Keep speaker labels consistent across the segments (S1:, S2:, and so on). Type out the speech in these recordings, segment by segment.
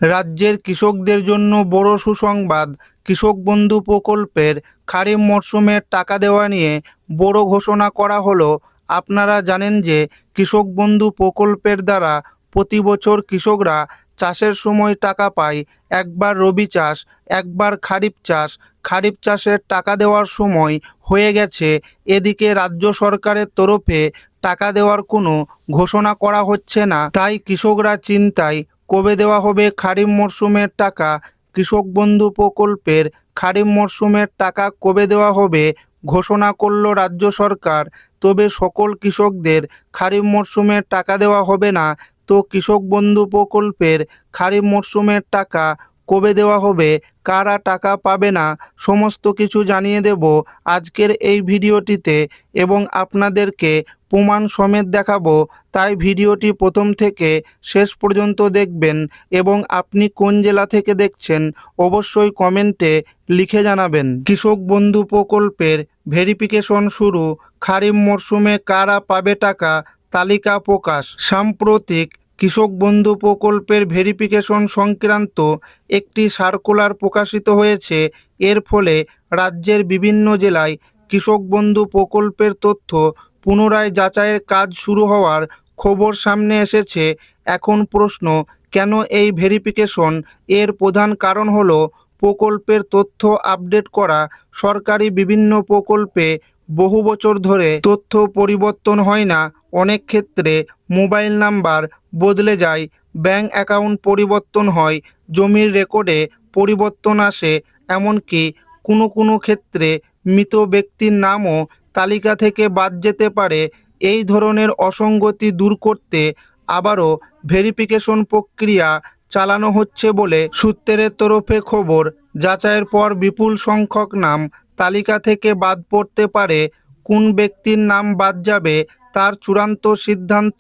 S1: রাজ্যের কৃষকদের জন্য বড় সুসংবাদ। কৃষক বন্ধু প্রকল্পের খারিফ মরশুমের টাকা দেওয়া নিয়ে বড় ঘোষণা করা হলো। আপনারা জানেন যে কৃষক বন্ধু প্রকল্পের দ্বারা প্রতি বছর কৃষকরা চাষের সময় টাকা পায়। একবার রবি চাষ, একবার খারিফ চাষ। খারিফ চাষের টাকা দেওয়ার সময় হয়ে গেছে, এদিকে রাজ্য সরকারের তরফে টাকা দেওয়ার কোনো ঘোষণা করা হচ্ছে না। তাই কৃষকরা চিন্তায়, কবে দেওয়া হবে খারিফ মরশুমের টাকা। কৃষক বন্ধু প্রকল্পের খারিফ মরশুমের টাকা কবে দেওয়া হবে ঘোষণা করল রাজ্য সরকার। তবে সকল কৃষকদের খারিফ মরশুমের টাকা দেওয়া হবে না। তো কৃষক বন্ধু প্রকল্পের খারিফ মরশুমের টাকা কবে দেওয়া হবে, কারা টাকা পাবে না, সমস্ত কিছু জানিয়ে দেব আজকের এই ভিডিওটিতে এবং আপনাদেরকে প্রমাণ সমেত দেখাবো। তাই ভিডিওটি প্রথম থেকে শেষ পর্যন্ত দেখবেন এবং আপনি কোন জেলা থেকে দেখছেন অবশ্যই কমেন্টে লিখে জানাবেন। কৃষক বন্ধু প্রকল্পের ভেরিফিকেশন শুরু। খারিফ মরশুমে কারা পাবে টাকা, তালিকা প্রকাশ। সাম্প্রতিক কৃষক বন্ধু প্রকল্পের ভেরিফিকেশন সংক্রান্ত একটি সার্কুলার প্রকাশিত হয়েছে। এর ফলে রাজ্যের বিভিন্ন জেলায় কৃষক বন্ধু প্রকল্পের তথ্য পুনরায় যাচাইয়ের কাজ শুরু হওয়ার খবর সামনে এসেছে। এখন প্রশ্ন, কেন এই ভেরিফিকেশন? এর প্রধান কারণ হলো প্রকল্পের তথ্য আপডেট করা। সরকারি বিভিন্ন প্রকল্পে বহু বছর ধরে তথ্য পরিবর্তন হয় না। অনেক ক্ষেত্রে মোবাইল নাম্বার বদলে যায়, ব্যাংক অ্যাকাউন্ট পরিবর্তন হয়, জমির রেকর্ডে পরিবর্তন আসে, এমনকি কোনো কোনো ক্ষেত্রে মৃত ব্যক্তির নামও তালিকা থেকে বাদ যেতে পারে। এই ধরনের অসঙ্গতি দূর করতে আবারও ভেরিফিকেশন প্রক্রিয়া চালানো হচ্ছে বলে সূত্রের তরফে খবর। যাচাইয়ের পর বিপুল সংখ্যক নাম তালিকা থেকে বাদ পড়তে পারে। কোন ব্যক্তির নাম বাদ যাবে তার চূড়ান্ত সিদ্ধান্ত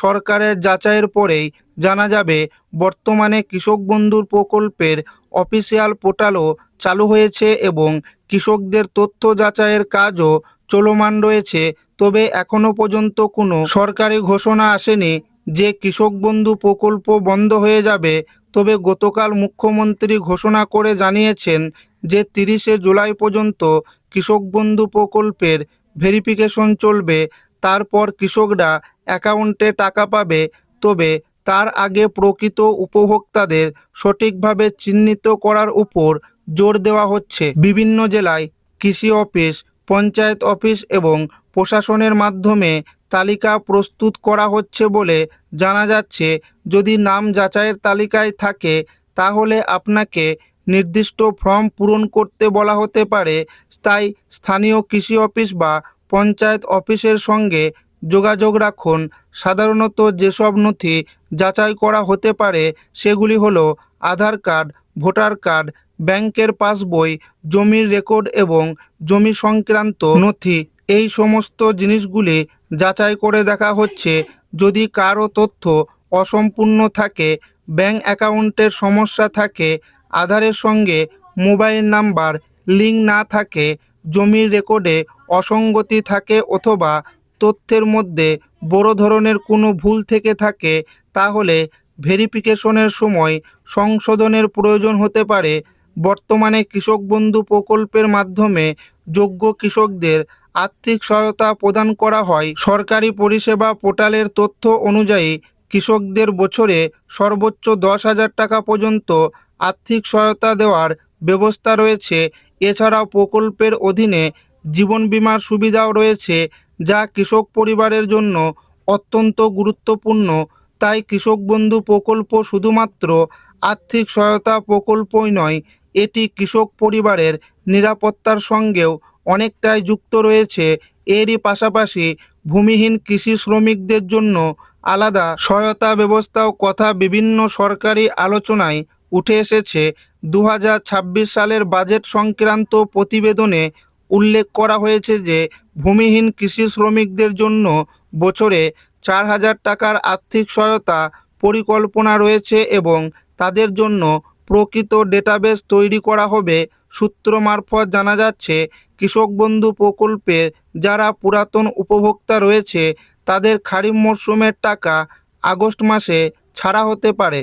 S1: সরকারের যাচাইয়ের পরেই জানা যাবে। বর্তমানে কৃষক বন্ধুর প্রকল্পের অফিসিয়াল পোর্টালও চালু হয়েছে এবং কৃষকদের তথ্য যাচাইয়ের কাজও চলমান রয়েছে। তবে এখনও পর্যন্ত কোনো সরকারি ঘোষণা আসেনি যে কৃষক বন্ধু প্রকল্প বন্ধ হয়ে যাবে। তবে গতকাল মুখ্যমন্ত্রী ঘোষণা করে জানিয়েছেন যে 30শে জুলাই পর্যন্ত কৃষক বন্ধু প্রকল্পের ভেরিফিকেশন চলবে। তারপর কৃষকরা অ্যাকাউন্টে টাকা পাবে। তবে তার আগে প্রকৃত উপভোক্তাদের সঠিকভাবে চিহ্নিত করার উপর জোর দেওয়া হচ্ছে। বিভিন্ন জেলায় কৃষি অফিস, পঞ্চায়েত অফিস এবং প্রশাসনের মাধ্যমে তালিকা প্রস্তুত করা হচ্ছে বলে জানা যাচ্ছে। যদি নাম যাচাইয়ের তালিকায় থাকে তাহলে আপনাকে নির্দিষ্ট ফর্ম পূরণ করতে বলা হতে পারে। তাই স্থানীয় কৃষি অফিস বা পঞ্চায়েত অফিসের সঙ্গে যোগাযোগ রাখুন। সাধারণত যেসব নথি যাচাই করা হতে পারে সেগুলি হলো আধার কার্ড, ভোটার কার্ড, ব্যাংকের পাসবই, জমির রেকর্ড এবং জমি সংক্রান্ত নথি। এই সমস্ত জিনিসগুলি যাচাই করে দেখা হচ্ছে। যদি কারো তথ্য অসম্পূর্ণ থাকে, ব্যাংক অ্যাকাউন্টের সমস্যা থাকে, আধারের সঙ্গে মোবাইল নাম্বার লিঙ্ক না থাকে, জমির রেকর্ডে অসঙ্গতি থাকে অথবা তথ্যের মধ্যে বড় ধরনের কোনো ভুল থেকে থাকে, তাহলে ভেরিফিকেশনের সময় সংশোধনের প্রয়োজন হতে পারে। বর্তমানে কৃষক বন্ধু প্রকল্পের মাধ্যমে যোগ্য কৃষকদের আর্থিক সহায়তা প্রদান করা হয়। সরকারি পরিষেবা পোর্টালের তথ্য অনুযায়ী কৃষকদের বছরে সর্বোচ্চ 10,000 টাকা পর্যন্ত আর্থিক সহায়তা দেওয়ার ব্যবস্থা রয়েছে। এছাড়াও প্রকল্পের অধীনে জীবন বীমার সুবিধাও রয়েছে, যা কৃষক পরিবারের জন্য অত্যন্ত গুরুত্বপূর্ণ। তাই কৃষক বন্ধু প্রকল্প শুধুমাত্র আর্থিক সহায়তা প্রকল্পই নয়, এটি কৃষক পরিবারের নিরাপত্তার সঙ্গেও অনেকটাই যুক্ত রয়েছে। এরই পাশাপাশি ভূমিহীন কৃষি শ্রমিকদের জন্য আলাদা সহায়তা ব্যবস্থাও কথা বিভিন্ন সরকারি আলোচনায় উঠে এসেছে। 2026 সালের বাজেট সংক্রান্ত প্রতিবেদনে উল্লেখ করা হয়েছে যে ভূমিহীন কৃষি শ্রমিকদের জন্য বছরে 4,000 টাকার আর্থিক সহায়তা পরিকল্পনা রয়েছে এবং তাদের জন্য প্রকৃত ডেটাবেস তৈরি করা হবে। সূত্র মারফত জানা যাচ্ছে, কৃষক বন্ধু প্রকল্পের যারা পুরাতন উপভোক্তা রয়েছে তাদের খারিফ মরশুমের টাকা আগস্ট মাসে ছাড়া হতে পারে।